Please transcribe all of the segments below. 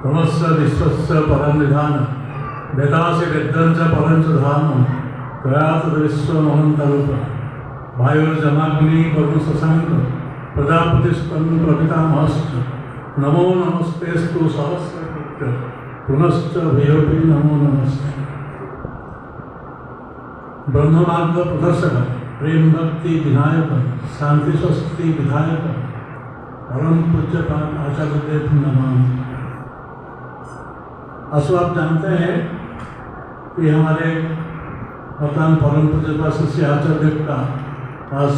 ब्रह्मस्य विश्वस्य परं निधान वेदास्य वेद्यञ्च परञ्च धाम प्रयात विश्वमहन्तरूप वायुर्जमाग्नि वरुण शशांक प्रजापतिस्तन्न प्रपितामहश्च नमो नमस्तेस्तु सहस्रकृत्य पुनश्च भयोपि नमो नमस्ते। ब्रह्ममार्ग प्रदर्शक प्रेम भक्ति विनायक शांति स्वस्ति विधायक परम पूज्यपाद आचार्य देव नमः। असो आप जानते हैं कि हमारे वर्तमान परम पूज्यपाद श्री आचार्य देव का आज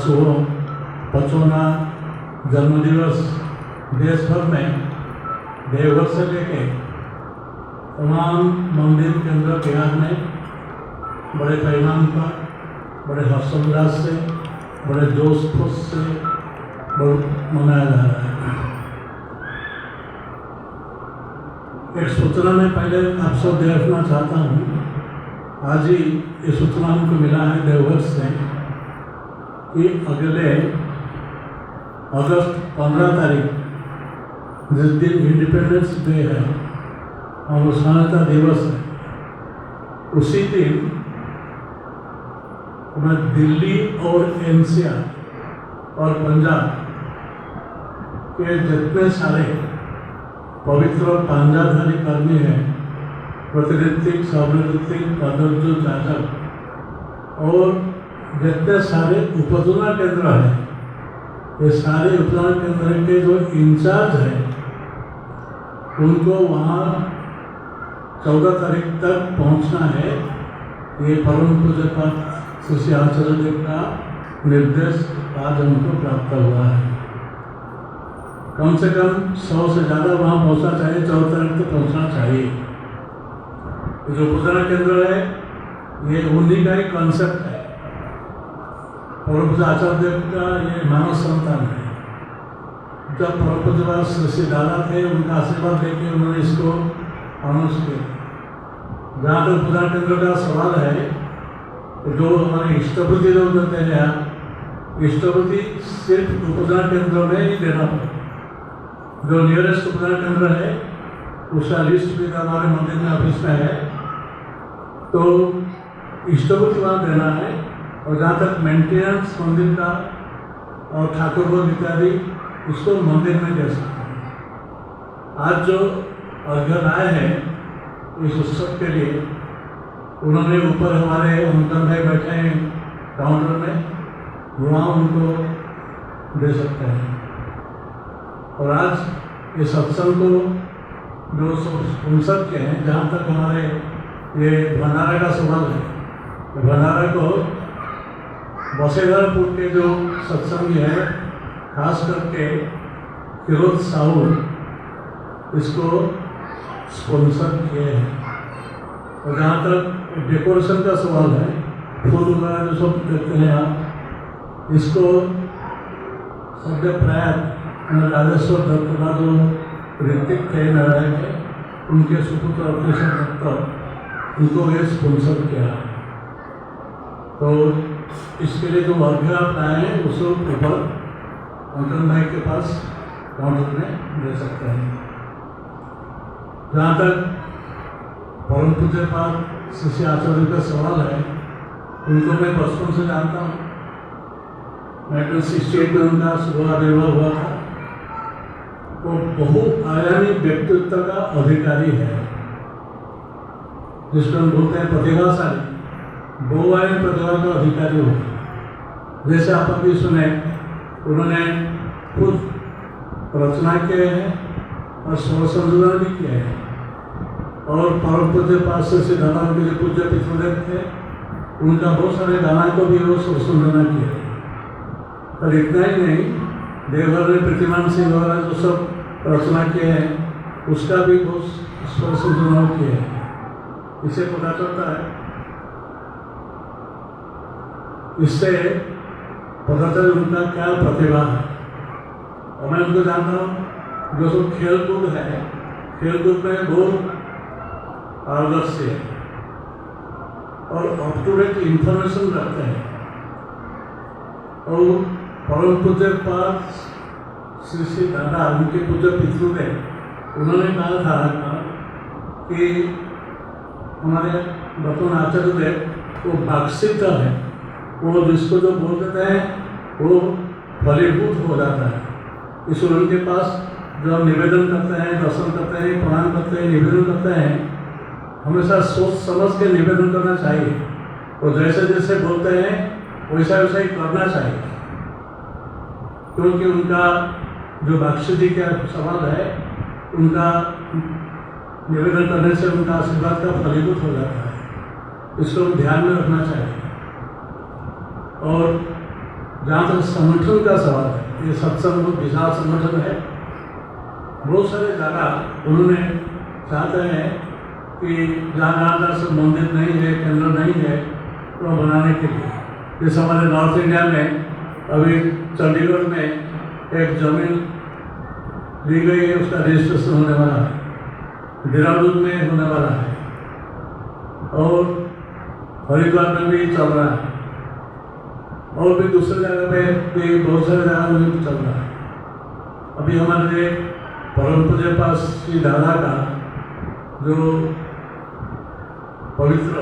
55वां जन्मदिवस देश भर में देवघर से लेके तमाम मंदिर केंद्र बिहार में बड़े पैमाने पर बड़े हर्षोल्लास से बड़े जोश खोश से मनाया जा रहा है। एक सूचना में पहले आप सब देखना चाहता हूँ। आज ही ये सूचना हमको मिला है देवघर से कि अगले अगस्त 15 तारीख जिस दिन इंडिपेंडेंस डे है और स्वतंत्रता दिवस है, उसी दिन मैं दिल्ली और एनसीआर और पंजाब के जितने सारे पवित्र पांजाधारी कर्मी हैं, प्रतिनिधिक सावृत्तिक पदोज्जु जातक और जितने सारे उपचुनाव केंद्र हैं, ये सारे उपचुनाव केंद्र के जो इंचार्ज हैं उनको वहाँ 14 तारीख तक पहुँचना है। ये परम पूज्यपाद श्री आचार्य देव का निर्देश आज हमको प्राप्त हुआ है। कम से कम 100 से ज़्यादा वहाँ पहुँचना चाहिए, 14 तारीख तक पहुँचना चाहिए। जो उपचुनाव केंद्र है ये उन्हीं का ही कॉन्सेप्ट है। परम पूज्य आचार्य देव का ये मानव संतान है। जब परम पूज्यपाद श्री दादा थे, उनका आशीर्वाद लेके उन्होंने इसको अनाउंस किया। जहाँ तक उपचुनाव केंद्र का सवाल है, तो जो हमारे इष्टप्रति लोग देते हैं, इष्टप्रति सिर्फ उपचुनाव केंद्रों में ही देना पड़ेगा। जो नियरेस्ट उपचुनाव केंद्र है उसका लिस्ट भी हमारे मंदिर में ऑफिस में है, तो इष्टप्रति वहाँ देना है। और जहाँ तक मेंटेनेंस मंदिर का और ठाकुर भोग इत्यादि उसको मंदिर में दे सकते हैं। आज जो अर्घ्य आए हैं इस उत्सव के लिए, उन्होंने ऊपर हमारे अंकल भाई बैठे हैं काउंटर में, वहाँ उनको दे सकते हैं। और आज ये सत्संग को जो स्पॉन्सर के हैं, जहाँ तक हमारे ये भंडारा का सवाल है, तो भंडारा को बसेदारपुर के जो सत्संगी है, खास करके फिरोज साहू इसको स्पॉन्सर किए हैं। और जहाँ तक डेकोरेशन का सवाल है, फूल वगैरह जो सब देखते हैं आप, इसको सद्य प्रयाग राजेश्वर दत्त का जो ऋतिक थे नारायण के, उनके सुपुत्र ऑपरेशन दत्त, उनको ये स्पॉन्सर किया। तो इसके लिए जो अर्घ्य आप लाए हैं उसको ऊपर अंकल भाई के पास काउंटर में दे सकते हैं। जहाँ तक परम पूज्यपाद श्री आचार्य का सवाल है, उनको मैं बचपन से जानता हूँ। 1968 में उनका शुभ आविर्भाव हुआ था। वो बहुआयामी व्यक्तित्व का अधिकारी है, जिसको हम बोलते हैं प्रतिभाशाली, बहुआयामी प्रतिभा का अधिकारी हो। जैसे आप अभी सुने, उन्होंने खुद रचना किए हैं और स्वर संशोधन भी किए हैं। और परम पूज्यपाद श्री दादा के जो पूज्य पितृदेव थे, उनका बहुत सारे गाना को भी वो स्वर संशोधन किए। और इतना ही नहीं, देवघर में प्रतिमान सिंह वगैरह जो सब रचना किए हैं, उसका भी बहुत स्वर संशोधन किए हैं। इससे पता चलता है, इससे पता चले उनका क्या प्रतिभा है। और मैं उनको जानता हूँ, जो सब खेल कूद है, खेल कूद में बहुत पारदर्शी है और अप टू डेट इंफॉर्मेशन रखते हैं। और परम पूज्यपाद श्री दादा, उनके पूज्य पितृदेव, उन्होंने कहा था कि हमारे वर्तमान आचार्य देव वो बाक्षित है, वो जिसको जो बोल देते हैं वो फलीभूत हो जाता है। ईश्वर उनके पास जो हम निवेदन करते हैं, दर्शन करते हैं, प्रणाम करते हैं, निवेदन करते हैं, हमेशा सोच समझ के निवेदन करना चाहिए और जैसे जैसे बोलते हैं वैसा वैसा ही करना चाहिए, क्योंकि उनका जो बाक्षिदी का सवाल है उनका निवेदन करने से उनका आशीर्वाद का फलीभूत हो जाता है। इसको ध्यान में रखना चाहिए। और जहाँ तक संगठन का सवाल है, ये सत्संग बहुत विशाल संगठन है। बहुत सारे जगह उन्होंने चाहते हैं कि जहाँ से मंदिर नहीं है, केंद्र नहीं है, तो बनाने के लिए, जैसे हमारे नॉर्थ इंडिया में अभी चंडीगढ़ में एक जमीन ली गई है, उसका रजिस्ट्रेशन होने वाला है, देहरादून में होने वाला है और हरिद्वार में भी चल रहा है और भी दूसरे जगह पे भी बहुत सारे जगह में भी चल रहा है। अभी हमारे परम पूज्य पास श्री दादा का जो पवित्र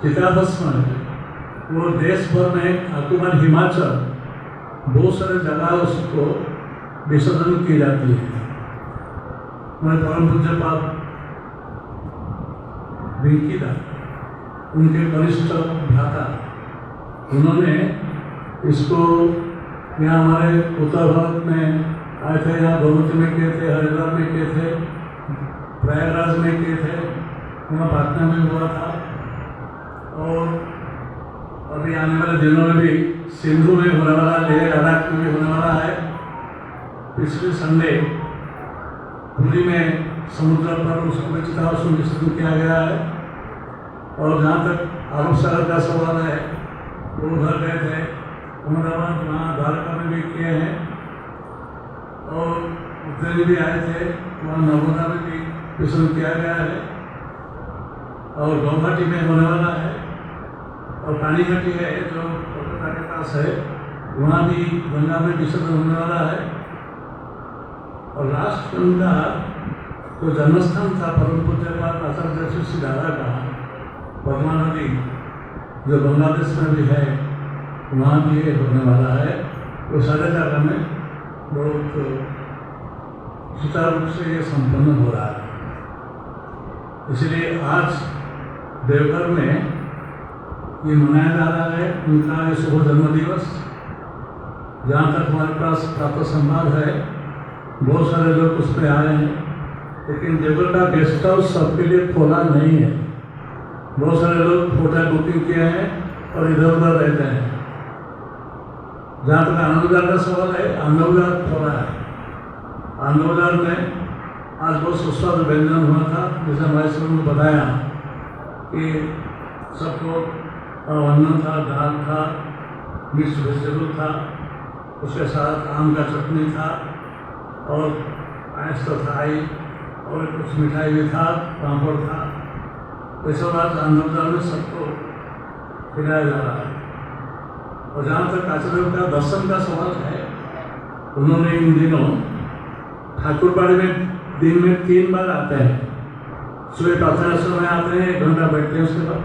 चिताभस्म है वो देश भर में, अक्टूबर हिमाचल बहुत सारे जगह उसको विसर्जन की जाती है। हमारे परम पूज्य पाप विंकीदा, उनके वरिष्ठ भ्राता, उन्होंने इसको यहाँ हमारे उत्तर भारत में आए थे, यहाँ गोमती में किए थे, हरिद्वार में किए थे, प्रयागराज में किए थे, यहाँ पाटना में हुआ था और अभी आने वाले दिनों में भी सिंधु में होने वाला, लेह लद्दाख में भी होने वाला है। पिछले संडे पुरी में समुद्र पर उसको भी चिताभस्म विसर्जन किया गया है। और जहाँ तक अरब सागर का सवाल है, वो उधर गए थे अहमदाबाद, वहाँ द्वारका में भी किए हैं और उज्जैन भी आए थे, वहाँ नर्मदा में भी विसर्जन किया गया है और गौघाटी में होने वाला है और पानीघाटी है जो कोलकाता के पास है, वहाँ भी गंगा में विसर्जन होने वाला है। और लास्ट उनका जो जन्मस्थान था परम पूज्य आचार्य श्री दादा का, पद्मा नदी जो बांग्लादेश में भी है, वहाँ भी ये होने वाला है। तो सारे जगह में बहुत सुचारू रूप से ये संपन्न हो रहा है। इसलिए आज देवघर में ये मनाया जा रहा है उनका ये शुभ जन्म दिवस। जहाँ तक हमारे पास प्राप्त संवाद है, बहुत सारे लोग उस पर आए हैं, लेकिन देवघर का गेस्ट हाउस सबके लिए खोला नहीं है। बहुत सारे लोग होटल बुकिंग किए हैं और इधर उधर रहते हैं। जहाँ तक आनंदविहार का सवाल है, आनंदविहार खोला है। आनंदविहार में आज बहुत सुस्वादु व्यंजन हुआ था, जैसे हमारे स्कूल में बताया कि सबको अन्न था, दाल था, मिक्स वेजिटेबल था, उसके साथ आम का चटनी था और पायस तो था ही और कुछ मिठाई भी था, पापड़ था। वैसे बात आंदोलन में सबको खिलाया जा रहा है। और जहाँ तक आचार्य का दर्शन का सवाल है, उन्होंने इन दिनों ठाकुरबाड़ी में दिन में 3 बार आते हैं। सुबह प्रार्थना समय आते हैं, 1 घंटा बैठते हैं, उसके बाद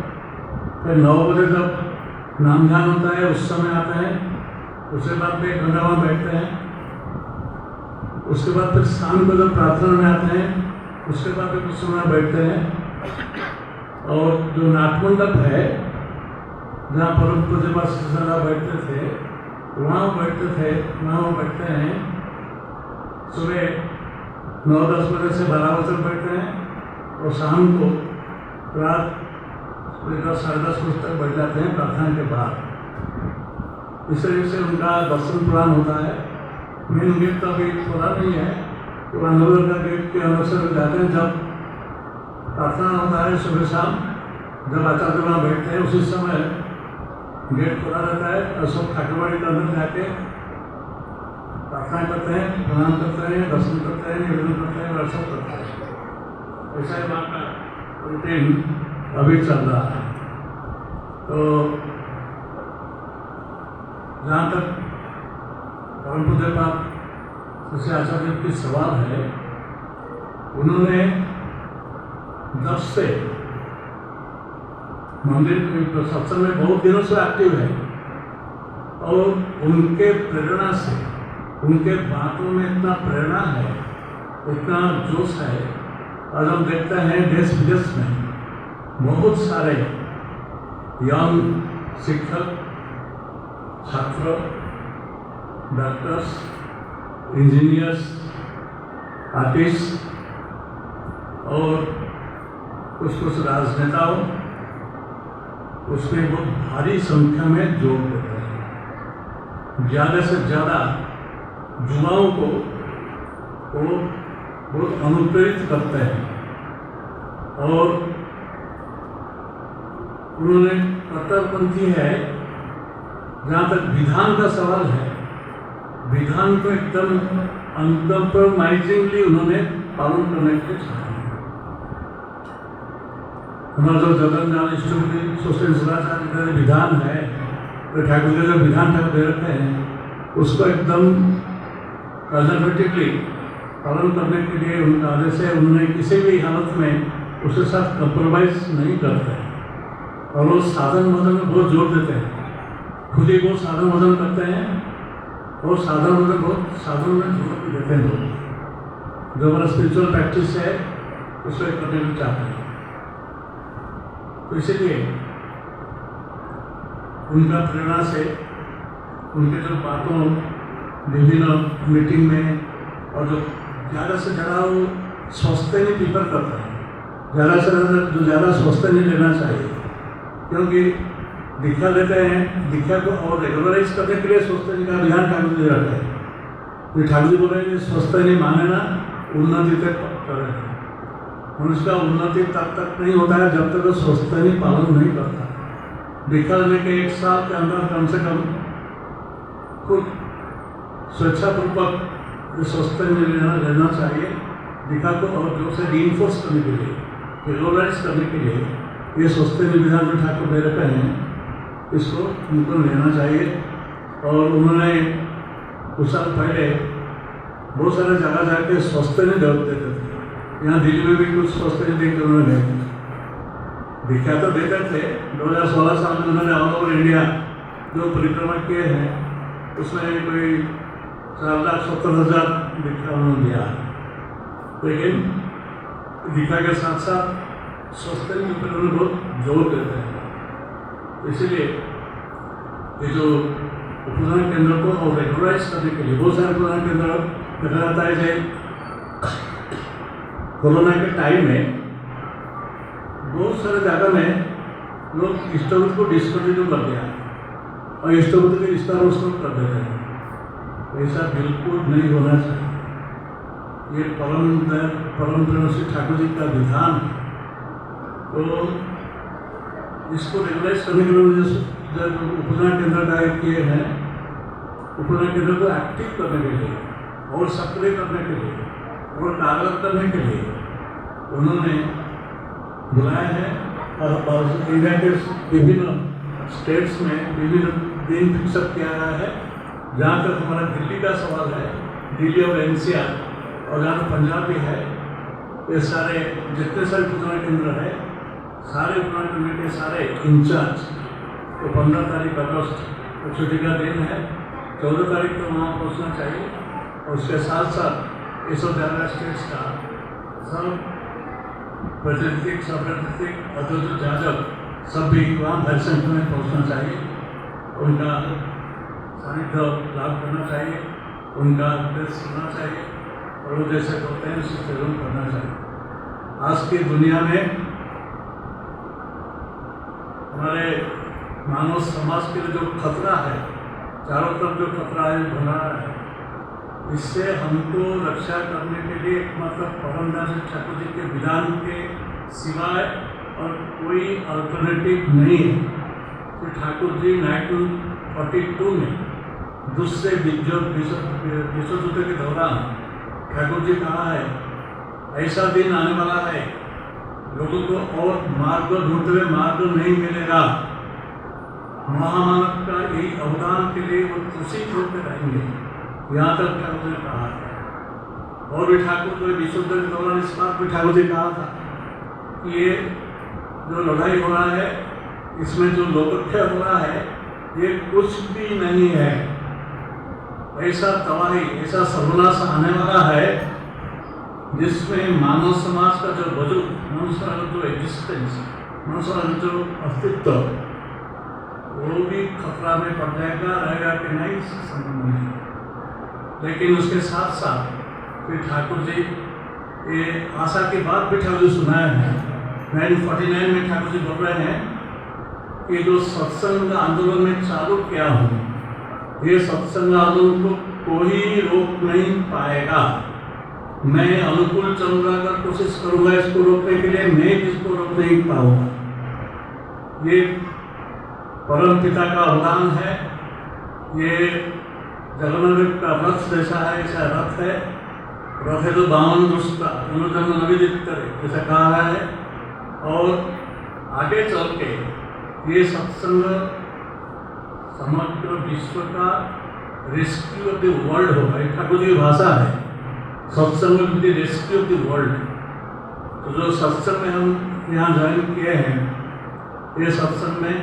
फिर 9 बजे जब नाम ध्यान होता है उस समय आते हैं, उसके बाद फिर 1 घंटा वहाँ बैठते हैं। उसके बाद फिर शाम को जब प्रार्थना में आते हैं, उसके बाद फिर कुछ समय बैठते हैं। और जो नाटमंडप है जहाँ परम पूज्य पास बैठते थे, वहाँ बैठते थे, वहाँ बैठते हैं। सुबह 9-10 बजे से 12 बजे तक बैठते हैं और शाम को रात 10-10:30 बजे तक बैठ जाते हैं प्रार्थना के बाद। इस तरीके से उनका दर्शन प्रदान होता है। मेन गेट का भी थोड़ा नहीं है, तो आंदोलन का गेट के अंदर से जाते हैं। जब प्रार्थना होता है सुबह शाम, जब आचार्य वहाँ बैठते हैं उसी समय गेट खुला रहता है और सब ठाकुरबाड़ी के अंदर जाके प्रार्थना करते हैं, प्रणाम करते हैं, दर्शन करते हैं, निवेदन करते हैं, वर्षा करते हैं। ऐसा ही वहाँ का रूटीन अभी चल रहा है। तो जहाँ तक परम पूज्य पाप श्री आचार्य की सवाल है, उन्होंने जब से मंदिर सत्संग में बहुत दिनों से एक्टिव है और उनके प्रेरणा से, उनके बातों में इतना प्रेरणा है, इतना जोश है। और हम देखते हैं देश विदेश में बहुत सारे यंग शिक्षक, छात्र, डॉक्टर्स, इंजीनियर्स, आर्टिस्ट और कुछ राजनेताओं उसमें बहुत भारी संख्या में जोड़ देते हैं। ज़्यादा से ज़्यादा युवाओं को वो बहुत अनुप्रेरित करते हैं और उन्होंने कट्टरपंथी है। जहाँ तक विधान का सवाल है, विधान को एकदम अनकम्प्रोमाइजिंगली उन्होंने पालन करने के लिए चाहा। हमारा जो जगन्नाथ इष्टपति सुश्री शिवाचार्य का विधान है, तो ठाकुर जी जो विधान ठाकुर दे रखे हैं उसको एकदम कंजर्वेटिवली पालन करने के लिए उनका आदेश है। उन्होंने किसी भी हालत में उसके साथ कंप्रोमाइज नहीं करते हैं और वो साधन भजन में बहुत जोर देते हैं। खुद ही बहुत साधन भजन करते हैं और साधन भजन बहुत साधन में जोर भी देते हैं। लोग जो हमारा स्पिरिचुअल प्रैक्टिस है उसको करने को चाहते हैं। तो इसीलिए उनका प्रेरणा से, उनके जो बातों विभिन्न मीटिंग में और जो ज़्यादा से ज़्यादा वो स्वस्थ नहीं प्रीफर करते हैं, ज़्यादा से ज़्यादा स्वस्थ नहीं लेना चाहिए, क्योंकि दीक्षा लेते हैं, दीक्षा को और रेगुलराइज करने के लिए स्वस्थ का विधान ठाकुर जी रखते हैं। तो ठाकुर जी बोल रहे हैं स्वस्थ नहीं माने ना उन्नति तक करें। मनुष्य का उन्नति तब तक नहीं होता है जब तक वो स्वस्थ नहीं पालन नहीं करता। दीक्षा लेने के 1 साल के अंदर कम से कम खुद स्वेच्छापूर्वक स्वस्थ लेना चाहिए। दीक्षा को और जो से रीइंफोर्स करने के लिए, रेगुलराइज करने के लिए ये स्वस्थ विधान जो ठाकुर दे रखे हैं इसको उनको लेना चाहिए। और उन्होंने कुछ साल पहले बहुत सारे जगह जाके स्वस्थ नहीं देते थे। यहाँ दिल्ली में भी कुछ स्वस्थ नहीं देकर उन्होंने दीक्षा तो देते थे। 2016 साल में उन्होंने ऑल ओवर इंडिया जो परिक्रमा किए हैं उसमें कोई 4,70,000 दीक्षा उन्होंने दिया। लेकिन दीक्षा के साथ साथ स्वस्थ के ऊपर उन्होंने बहुत जोर देते हैं। इसीलिए ये जो उपदान केंद्र को और रेगुलराइज करने के लिए बहुत सारे उपदान केंद्र देखा जाता है। जैसे कोरोना के टाइम में बहुत सारे जगह में लोग इष्टवृत्ति को डिस्कंटिन्यू कर दिया और इष्टवृत्ति के विस्तार उसको कर देते हैं। ऐसा बिल्कुल नहीं होना चाहिए। ये परम प्रेम श्री ठाकुर जी का विधान है। तो इसको रेगुलाइज करने के लिए जब उपदान केंद्र डायरेक्ट किए हैं, उपदान केंद्र को एक्टिव करने के लिए और सक्रिय करने के लिए और कारगर करने के लिए उन्होंने बुलाया है। और इंडिया के विभिन्न स्टेट्स में विभिन्न दिन फिक्सअप किया गया है। जहाँ तक हमारा दिल्ली का सवाल है, दिल्ली और NCR और जहाँ तक पंजाब भी है, ये सारे जितने सारे उपदान केंद्र है, सारे उपदान केंद्र के सारे इंचार्ज तो 15 तारीख अगस्त तो छुट्टी का दिन है, 14 तारीख को वहाँ पहुँचना चाहिए। और उसके साथ साथ ये सब 11 स्टेट्स का सब प्रतिनिधिक, सब प्रतिनिधिक अध्यक्ष जाजक सब भी वहाँ भर संख्या में पहुँचना चाहिए। उनका सानिध्य लाभ करना चाहिए, उनका उपदेश सुनना चाहिए और वो जैसे बोलते हैं उससे सेवन करना चाहिए। आज की दुनिया में हमारे मानव समाज के लिए जो खतरा है, चारों तरफ जो खतरा है बना है, इससे हमको रक्षा करने के लिए एकमात्र परमदास ठाकुर जी के विधान के सिवाय और कोई अल्टरनेटिव नहीं है। तो ठाकुर जी 1942 में दूसरे विश्व युद्ध के दौरान ठाकुर जी कहा है ऐसा दिन आने वाला है लोगों को और मार्ग ढूंढते हुए मार्ग नहीं मिलेगा। महामानव का यही अवदान के लिए वो खुशी छोड़ते रहेंगे। यहाँ तक ठाकुर ने कहा है। और भी ठाकुर को विश्व युद्ध के दौरान इस बात भी ठाकुर जी कहा था कि ये जो लड़ाई हो रहा है, इसमें जो लोकक्षय हो रहा है, ये कुछ भी नहीं है। ऐसा तबाही, ऐसा सर्वनाश आने वाला है जिसमें मानव समाज का जो वजूद, मनुष्य का जो एग्जिस्टेंस, मनुष्य का जो अस्तित्व, वो भी खतरा में पड़ जाएगा, रहेगा कि नहीं संबंध नहीं। लेकिन उसके साथ साथ फिर ठाकुर जी ये आशा की बात भी ठाकुर जी सुनाए हैं। 1949 में ठाकुर जी बोल रहे हैं कि जो सत्संग आंदोलन में चालू किया हूँ, ये सत्संग आंदोलन को कोई रोक नहीं पाएगा। मैं अनुकूल चलूंगा, कर कोशिश करूंगा इसको रोकने के लिए, मैं इसको रोक नहीं पाऊंगा। ये परम पिता का अवदान है, ये जगन्नाथ का रथ जैसा है, ऐसा रथ है। रथ है तो 52 दुष्ट का जन्म नवी दिख करे जैसा कहा है। और आगे चल के ये सत्संग समग्र विश्व का रेस्क्यू ऑफ द वर्ल्ड होगा। ये ठाकुर जी की भाषा है, सत्संग with the rescue of the world. तो जो सत्संग में हम यहाँ ज्वाइन किए हैं, ये सत्संग में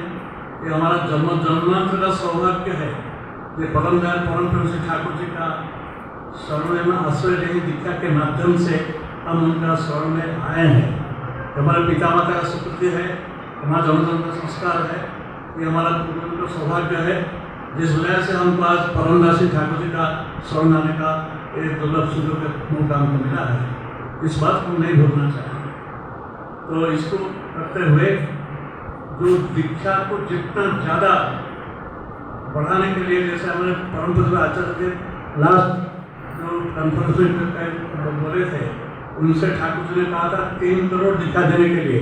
ये हमारा जन्मांतर का सौभाग्य है। ये परम दयाल परम पूज्य ठाकुर जी का शरण में आश्रय लेने दीक्षा के माध्यम से हम उनका शरण में आए हैं। हमारे पिता माता का सुकृति है, हमारा जन्म का संस्कार है, ये हमारा पूर्वजों का सौभाग्य है, जिस वजह से हमको आज परमदासी ठाकुर जी का शरण आने का एक दुर्लभ सुयोग मौका हमको मिला है। इस बात को हम नहीं भूलना चाहिए। तो इसको करते हुए जो दीक्षा को जितना ज़्यादा बढ़ाने के लिए, जैसे हमारे परम पूज्य आचार्य थे लास्ट जो कॉन्फ्रेंस में बोले थे, उनसे ठाकुर जी ने कहा था 3 करोड़ दीक्षा देने के लिए।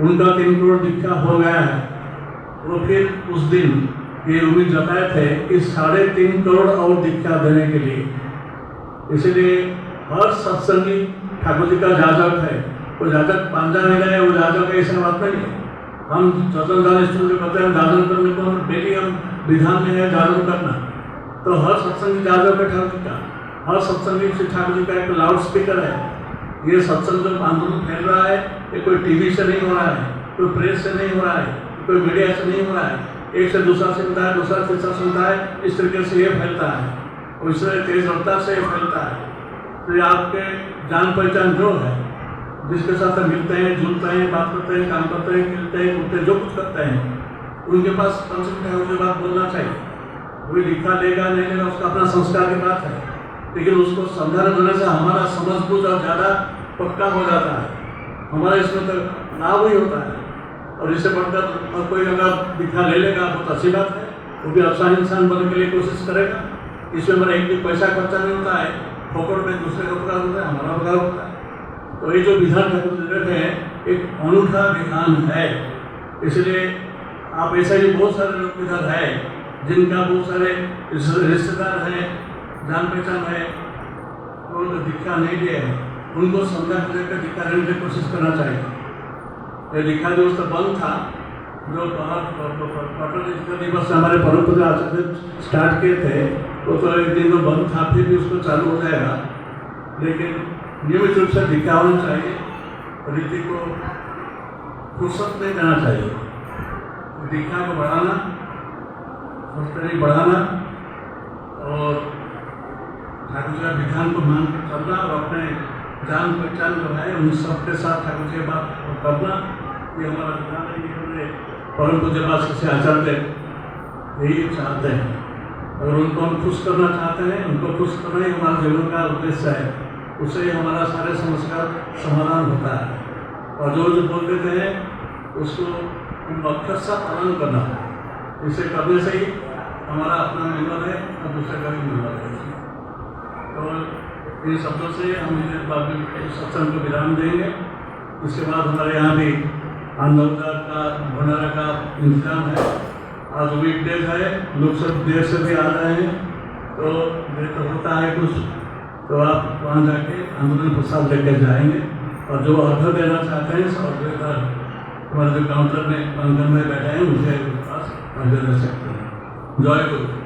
उनका 3 करोड़ दीक्षा हो गया है। वो फिर उस दिन ये उम्मीद जताए थे कि 3.5 करोड़ और दीक्षा देने के लिए। इसलिए हर सत्संगी ठाकुर जी का जाजक है। वो जाजक पांजा में गए, वो जाजक ऐसा बात नहीं है। हम स्वतंत्र स्टूडेंट जो कहते हैं जाजन करने को, हम डेली हम विधान में है जाजन करना। तो हर सत्संगी जाजक है ठाकुर जी का, हर सत्संगी श्री ठाकुर जी का एक लाउड स्पीकर है। ये सत्संग जो आंदोलन फैल रहा है, ये कोई टीवी से नहीं हो रहा है, कोई प्रेस से नहीं हो रहा है, कोई मीडिया से नहीं हो रहा है। एक से दूसरा सुनता है, दूसरा तीसरा सुनता है, इस तरीके से ये फैलता है और इससे तेज रफ्तार से ये फैलता है। तो ये आपके जान पहचान जो है, जिसके साथ मिलते हैं, जुलते हैं, बात करते हैं, काम करते हैं, खेलते हैं, कूदते हैं, जो कुछ करते हैं, उनके पास कम से कम ठाकुर जी बात बोलना चाहिए। कोई लिखा लेगा नहीं लेगा, उसका अपना संस्कार की बात है, लेकिन उसको समझाने देने से हमारा समझ बुझ और ज़्यादा पक्का हो जाता है। हमारा इसमें तो लाभ ही होता है। और इससे बढ़कर और कोई अगर दिखा ले लेगा बहुत अच्छी बात है, वो भी अच्छा इंसान बनने के लिए कोशिश करेगा। इसमें हमारा एक भी पैसा खर्चा नहीं होता है, फोकट में दूसरे का उपकार होता है, हमारा उपकार होता है। तो ये जो विधान ठाकुर जी रखे हैं, एक अनूठा विधान है। इसलिए आप ऐसा ही बहुत सारे लोग इधर है जिनका बहुत सारे रिश्तेदार हैं, जान पहचान है, उनको दीक्षा नहीं दिए हैं, उनको समझा कर दीक्षा देने की कोशिश करना चाहिए। ये दीक्षा दिवस तो बंद था, जो पाटन दीक्षा दिवस हमारे परम पूज्य आचार्य स्टार्ट किए थे, वो तो एक दिन तो बंद था, फिर भी उसको चालू हो जाएगा। लेकिन नियमित रूप से दीक्षा होना चाहिए, रीति को फुर्सत नहीं देना चाहिए। दीक्षा को बढ़ाना, संस्कृति बढ़ाना और ठाकुर जी का विधान को मान कर चलना और अपने जान पहचान जो है उन सबके साथ ठाकुर जी की बात करना, ये हमारा विधान है। ये हमारे परम पूज्य से आचार्य यही चाहते हैं। अगर उनको हम खुश करना चाहते हैं, उनको खुश करना ही हमारे जीवन का उद्देश्य है। उससे ही हमारा सारे समस्या समाधान होता है। और जो बोल देते हैं उसको मकसद सा पालन करना है। इसे करने से ही हमारा अपना मंगल है और दूसरे का भी मंगल है। तो इन शब्दों से हम सत्संग को विराम देंगे। इसके बाद हमारे यहाँ भी आंदोलन का भंडारा का इंतजाम है। आज वीकडेज है, लोग सब देर से भी आ रहे हैं, तो देर तो होता है कुछ, तो आप वहाँ जाके आंदोलन प्रसाद लेकर जाएंगे। और जो ऑर्डर देना चाहते हैं सब ऑर्डर हमारे जो काउंटर में अंदर में बैठे हैं उनके पास ऑर्डर दे सकते हैं। जय गुरु।